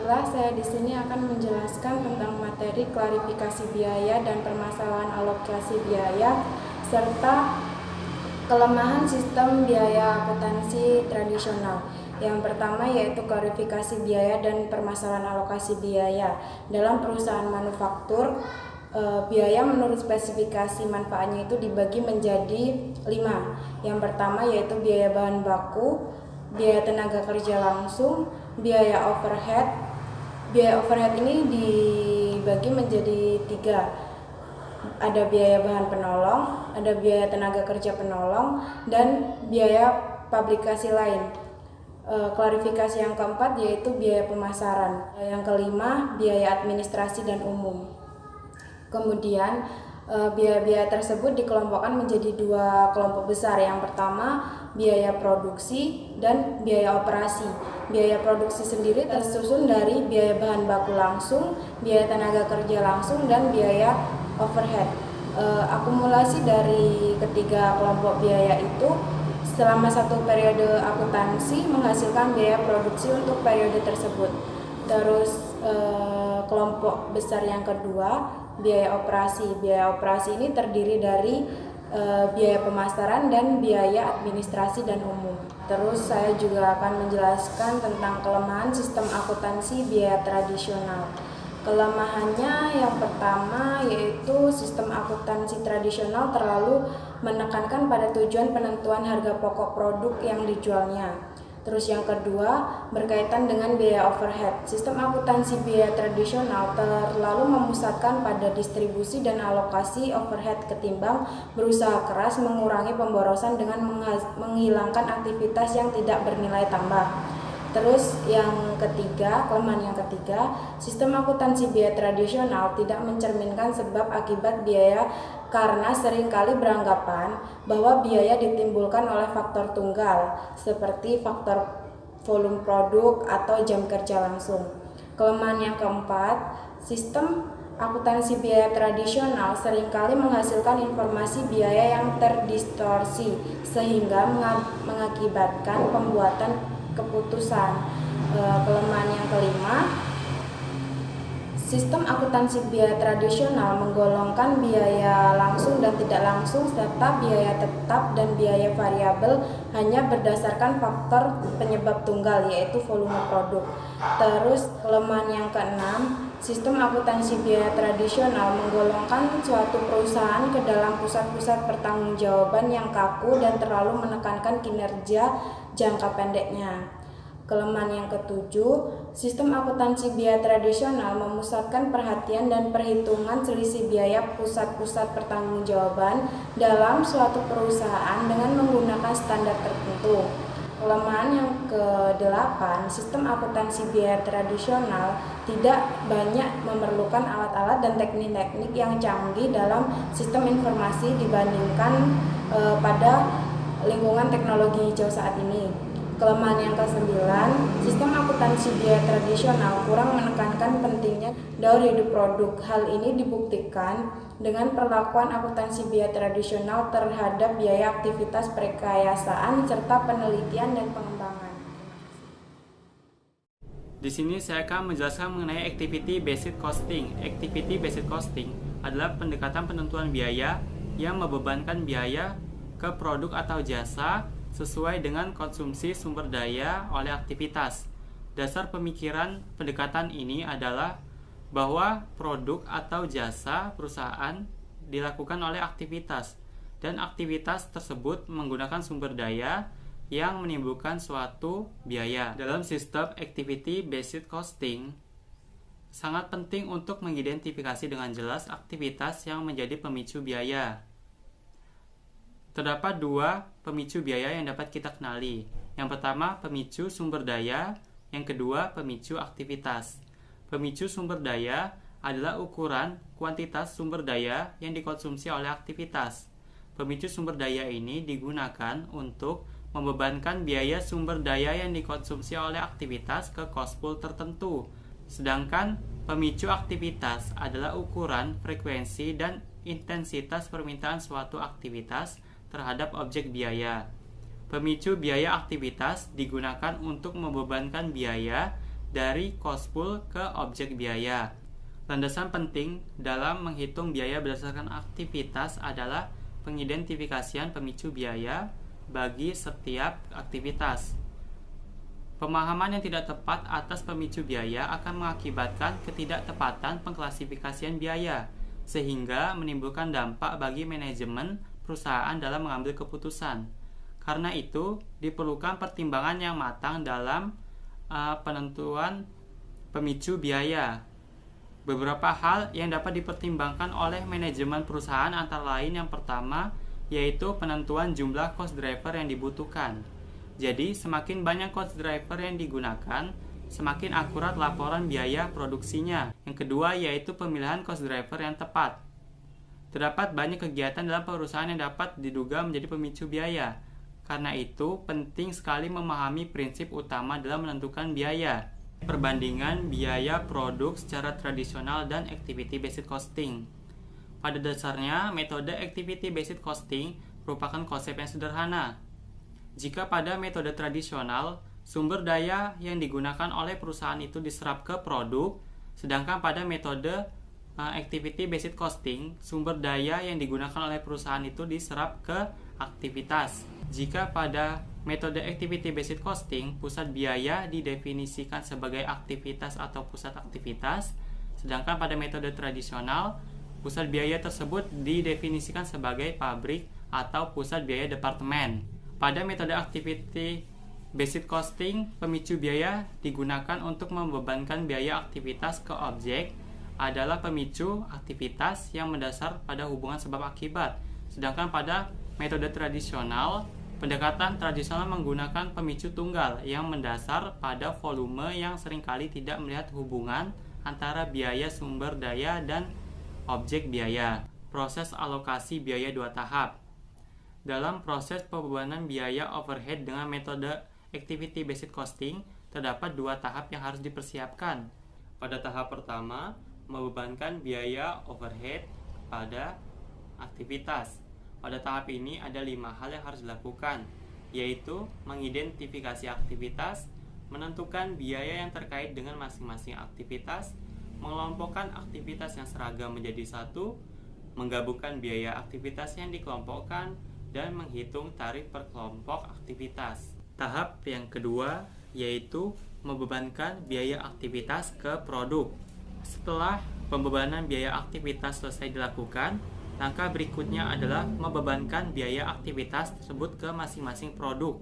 Baiklah, saya di sini akan menjelaskan tentang materi klarifikasi biaya dan permasalahan alokasi biaya serta kelemahan sistem biaya akuntansi tradisional. Yang pertama yaitu klarifikasi biaya dan permasalahan alokasi biaya. Dalam perusahaan manufaktur, biaya menurut spesifikasi manfaatnya itu dibagi menjadi 5. Yang pertama yaitu biaya bahan baku, biaya tenaga kerja langsung, biaya overhead. Biaya overhead ini dibagi menjadi 3. Ada biaya bahan penolong, ada biaya tenaga kerja penolong, dan biaya publikasi lain. Klarifikasi yang keempat yaitu biaya pemasaran. Yang kelima, biaya administrasi dan umum. Kemudian biaya-biaya tersebut dikelompokkan menjadi 2 kelompok besar. Yang pertama, biaya produksi dan biaya operasi. Biaya produksi sendiri tersusun dari biaya bahan baku langsung, biaya tenaga kerja langsung, dan biaya overhead. Akumulasi dari ketiga kelompok biaya itu selama 1 periode akuntansi menghasilkan biaya produksi untuk periode tersebut. Terus kelompok besar yang kedua, biaya operasi. Biaya operasi ini terdiri dari biaya pemasaran dan biaya administrasi dan umum. Terus saya juga akan menjelaskan tentang kelemahan sistem akuntansi biaya tradisional. Kelemahannya yang pertama yaitu sistem akuntansi tradisional terlalu menekankan pada tujuan penentuan harga pokok produk yang dijualnya. Terus yang kedua, berkaitan dengan biaya overhead. Sistem akuntansi biaya tradisional terlalu memusatkan pada distribusi dan alokasi overhead ketimbang berusaha keras mengurangi pemborosan dengan menghilangkan aktivitas yang tidak bernilai tambah. Terus yang ketiga, kelemahan yang ketiga, sistem akuntansi biaya tradisional tidak mencerminkan sebab akibat biaya karena seringkali beranggapan bahwa biaya ditimbulkan oleh faktor tunggal seperti faktor volume produk atau jam kerja langsung. Kelemahan yang keempat, sistem akuntansi biaya tradisional seringkali menghasilkan informasi biaya yang terdistorsi sehingga mengakibatkan pembuatan keputusan. Kelemahan yang kelima, sistem akuntansi biaya tradisional menggolongkan biaya langsung dan tidak langsung serta biaya tetap dan biaya variabel hanya berdasarkan faktor penyebab tunggal yaitu volume produk. Terus kelemahan yang keenam, sistem akuntansi biaya tradisional menggolongkan suatu perusahaan ke dalam pusat-pusat pertanggungjawaban yang kaku dan terlalu menekankan kinerja jangka pendeknya. Kelemahan yang ketujuh, sistem akuntansi biaya tradisional memusatkan perhatian dan perhitungan selisih biaya pusat-pusat pertanggungjawaban dalam suatu perusahaan dengan menggunakan standar tertentu. Kelemahan yang kedelapan, sistem akuntansi biaya tradisional tidak banyak memerlukan alat-alat dan teknik-teknik yang canggih dalam sistem informasi dibandingkan pada lingkungan teknologi hijau saat ini. Kelemahan yang kesembilan, sistem akuntansi biaya tradisional kurang menekankan pentingnya daur hidup produk. Hal ini dibuktikan dengan perlakuan akuntansi biaya tradisional terhadap biaya aktivitas perekayasaan serta penelitian dan pengembangan. Di sini saya akan menjelaskan mengenai activity based costing. Activity based costing adalah pendekatan penentuan biaya yang membebankan biaya ke produk atau jasa sesuai dengan konsumsi sumber daya oleh aktivitas. Dasar pemikiran pendekatan ini adalah bahwa produk atau jasa perusahaan dilakukan oleh aktivitas dan aktivitas tersebut menggunakan sumber daya yang menimbulkan suatu biaya. Dalam sistem activity based costing, sangat penting untuk mengidentifikasi dengan jelas aktivitas yang menjadi pemicu biaya. Terdapat 2 pemicu biaya yang dapat kita kenali. Yang pertama, pemicu sumber daya. Yang kedua, pemicu aktivitas. Pemicu sumber daya adalah ukuran kuantitas sumber daya yang dikonsumsi oleh aktivitas. Pemicu sumber daya ini digunakan untuk membebankan biaya sumber daya yang dikonsumsi oleh aktivitas ke cost pool tertentu. Sedangkan pemicu aktivitas adalah ukuran frekuensi dan intensitas permintaan suatu aktivitas terhadap objek biaya. Pemicu biaya aktivitas digunakan untuk membebankan biaya dari cost pool ke objek biaya. Landasan penting dalam menghitung biaya berdasarkan aktivitas adalah pengidentifikasian pemicu biaya bagi setiap aktivitas. Pemahaman yang tidak tepat atas pemicu biaya akan mengakibatkan ketidaktepatan pengklasifikasian biaya, sehingga menimbulkan dampak bagi manajemen perusahaan dalam mengambil keputusan. Karena itu, diperlukan pertimbangan yang matang dalam penentuan pemicu biaya. Beberapa hal yang dapat dipertimbangkan oleh manajemen perusahaan antara lain yang pertama, yaitu penentuan jumlah cost driver yang dibutuhkan. Jadi, semakin banyak cost driver yang digunakan, semakin akurat laporan biaya produksinya. Yang kedua, yaitu pemilihan cost driver yang tepat. Terdapat banyak kegiatan dalam perusahaan yang dapat diduga menjadi pemicu biaya. Karena itu, penting sekali memahami prinsip utama dalam menentukan biaya. Perbandingan biaya produk secara tradisional dan activity based costing. Pada dasarnya, metode activity based costing merupakan konsep yang sederhana. Jika pada metode tradisional, sumber daya yang digunakan oleh perusahaan itu diserap ke produk, sedangkan pada metode activity based costing, sumber daya yang digunakan oleh perusahaan itu diserap ke aktivitas. Jika pada metode activity based costing, pusat biaya didefinisikan sebagai aktivitas atau pusat aktivitas, sedangkan pada metode tradisional, pusat biaya tersebut didefinisikan sebagai pabrik atau pusat biaya departemen. Pada metode activity based costing, pemicu biaya digunakan untuk membebankan biaya aktivitas ke objek adalah pemicu aktivitas yang mendasar pada hubungan sebab akibat. Sedangkan pada metode tradisional, pendekatan tradisional menggunakan pemicu tunggal yang mendasar pada volume yang seringkali tidak melihat hubungan antara biaya sumber daya dan objek biaya. Proses alokasi biaya 2 tahap. Dalam proses pembebanan biaya overhead dengan metode activity based costing, terdapat 2 tahap yang harus dipersiapkan. Pada tahap pertama, membebankan biaya overhead pada aktivitas. Pada tahap ini ada 5 hal yang harus dilakukan, yaitu mengidentifikasi aktivitas, menentukan biaya yang terkait dengan masing-masing aktivitas, mengelompokkan aktivitas yang seragam menjadi satu, menggabungkan biaya aktivitas yang dikelompokkan, dan menghitung tarif per kelompok aktivitas. Tahap yang kedua yaitu membebankan biaya aktivitas ke produk. Setelah pembebanan biaya aktivitas selesai dilakukan, langkah berikutnya adalah membebankan biaya aktivitas tersebut ke masing-masing produk.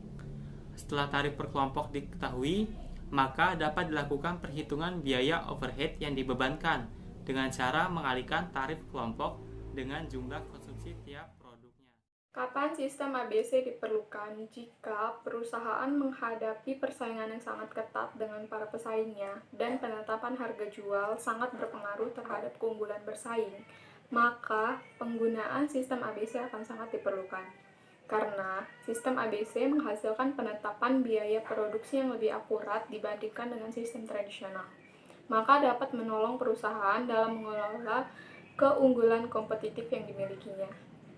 Setelah tarif per kelompok diketahui, maka dapat dilakukan perhitungan biaya overhead yang dibebankan dengan cara mengalihkan tarif kelompok dengan jumlah konsumsi tiap produknya. Kapan sistem ABC diperlukan? Jika perusahaan menghadapi persaingan yang sangat ketat dengan para pesaingnya dan penetapan harga jual sangat berpengaruh terhadap keunggulan bersaing, maka penggunaan sistem ABC akan sangat diperlukan. Karena sistem ABC menghasilkan penetapan biaya produksi yang lebih akurat dibandingkan dengan sistem tradisional, maka dapat menolong perusahaan dalam mengelola keunggulan kompetitif yang dimilikinya.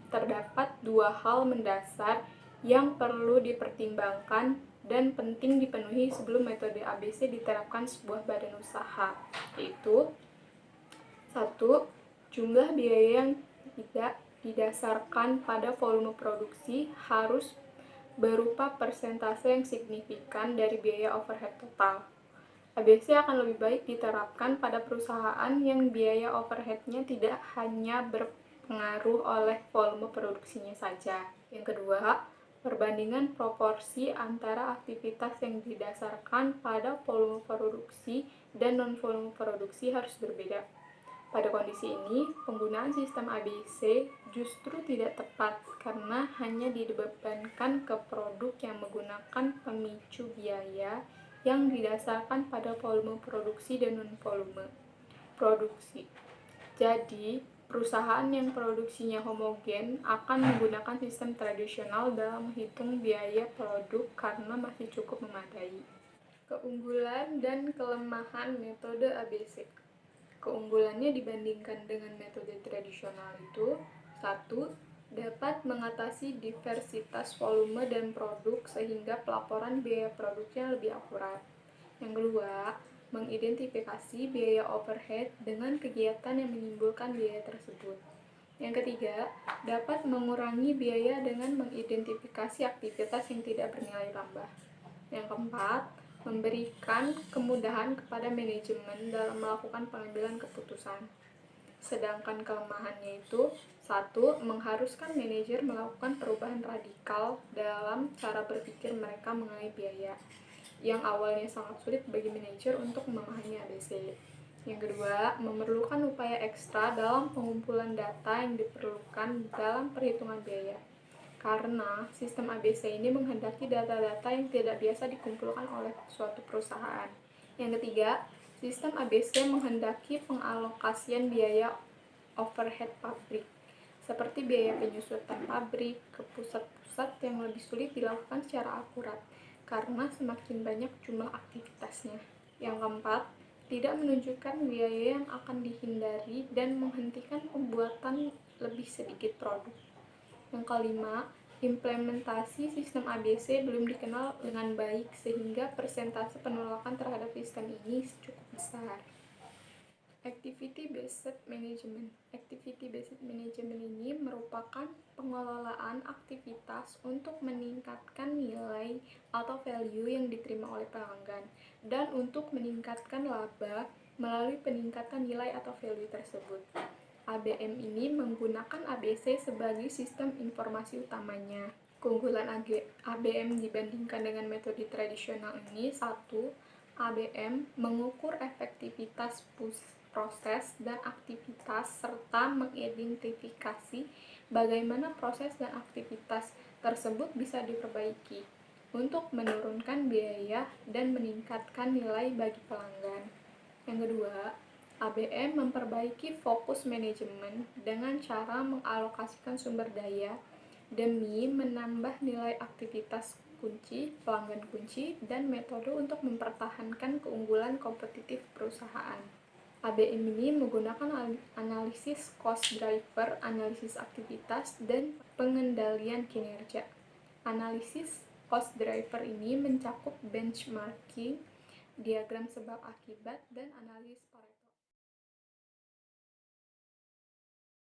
Terdapat 2 hal mendasar yang perlu dipertimbangkan dan penting dipenuhi sebelum metode ABC diterapkan sebuah badan usaha, yaitu 1. Jumlah biaya yang tidak didasarkan pada volume produksi harus berupa persentase yang signifikan dari biaya overhead total. ABC akan lebih baik diterapkan pada perusahaan yang biaya overhead-nya tidak hanya berpengaruh oleh volume produksinya saja. Yang kedua, perbandingan proporsi antara aktivitas yang didasarkan pada volume produksi dan non-volume produksi harus berbeda. Pada kondisi ini, penggunaan sistem ABC justru tidak tepat karena hanya dibebankan ke produk yang menggunakan pemicu biaya yang didasarkan pada volume produksi dan non-volume produksi. Jadi, perusahaan yang produksinya homogen akan menggunakan sistem tradisional dalam menghitung biaya produk karena masih cukup memadai. Keunggulan dan kelemahan metode ABC. Keunggulannya dibandingkan dengan metode tradisional itu, 1. Dapat mengatasi diversitas volume dan produk sehingga pelaporan biaya produknya lebih akurat. Yang kedua, mengidentifikasi biaya overhead dengan kegiatan yang menimbulkan biaya tersebut. Yang ketiga, dapat mengurangi biaya dengan mengidentifikasi aktivitas yang tidak bernilai tambah. Yang keempat, memberikan kemudahan kepada manajemen dalam melakukan pengambilan keputusan. Sedangkan kelemahannya itu, satu, mengharuskan manajer melakukan perubahan radikal dalam cara berpikir mereka mengenai biaya, yang awalnya sangat sulit bagi manajer untuk memahami ABC. Yang kedua, memerlukan upaya ekstra dalam pengumpulan data yang diperlukan dalam perhitungan biaya. Karena sistem ABC ini menghendaki data-data yang tidak biasa dikumpulkan oleh suatu perusahaan. Yang ketiga, sistem ABC menghendaki pengalokasian biaya overhead pabrik, seperti biaya penyusutan pabrik ke pusat-pusat yang lebih sulit dilakukan secara akurat, karena semakin banyak jumlah aktivitasnya. Yang keempat, tidak menunjukkan biaya yang akan dihindari dan menghentikan pembuatan lebih sedikit produk. Yang kelima, implementasi sistem ABC belum dikenal dengan baik sehingga persentase penolakan terhadap sistem ini cukup besar. Activity-based management. Activity-based management ini merupakan pengelolaan aktivitas untuk meningkatkan nilai atau value yang diterima oleh pelanggan dan untuk meningkatkan laba melalui peningkatan nilai atau value tersebut. ABM ini menggunakan ABC sebagai sistem informasi utamanya. Keunggulan ABM dibandingkan dengan metode tradisional ini, satu, ABM mengukur efektivitas proses dan aktivitas serta mengidentifikasi bagaimana proses dan aktivitas tersebut bisa diperbaiki untuk menurunkan biaya dan meningkatkan nilai bagi pelanggan. Yang kedua, ABM memperbaiki fokus manajemen dengan cara mengalokasikan sumber daya demi menambah nilai aktivitas kunci, pelanggan kunci, dan metode untuk mempertahankan keunggulan kompetitif perusahaan. ABM ini menggunakan analisis cost driver, analisis aktivitas, dan pengendalian kinerja. Analisis cost driver ini mencakup benchmarking, diagram sebab akibat, dan analisis parameter.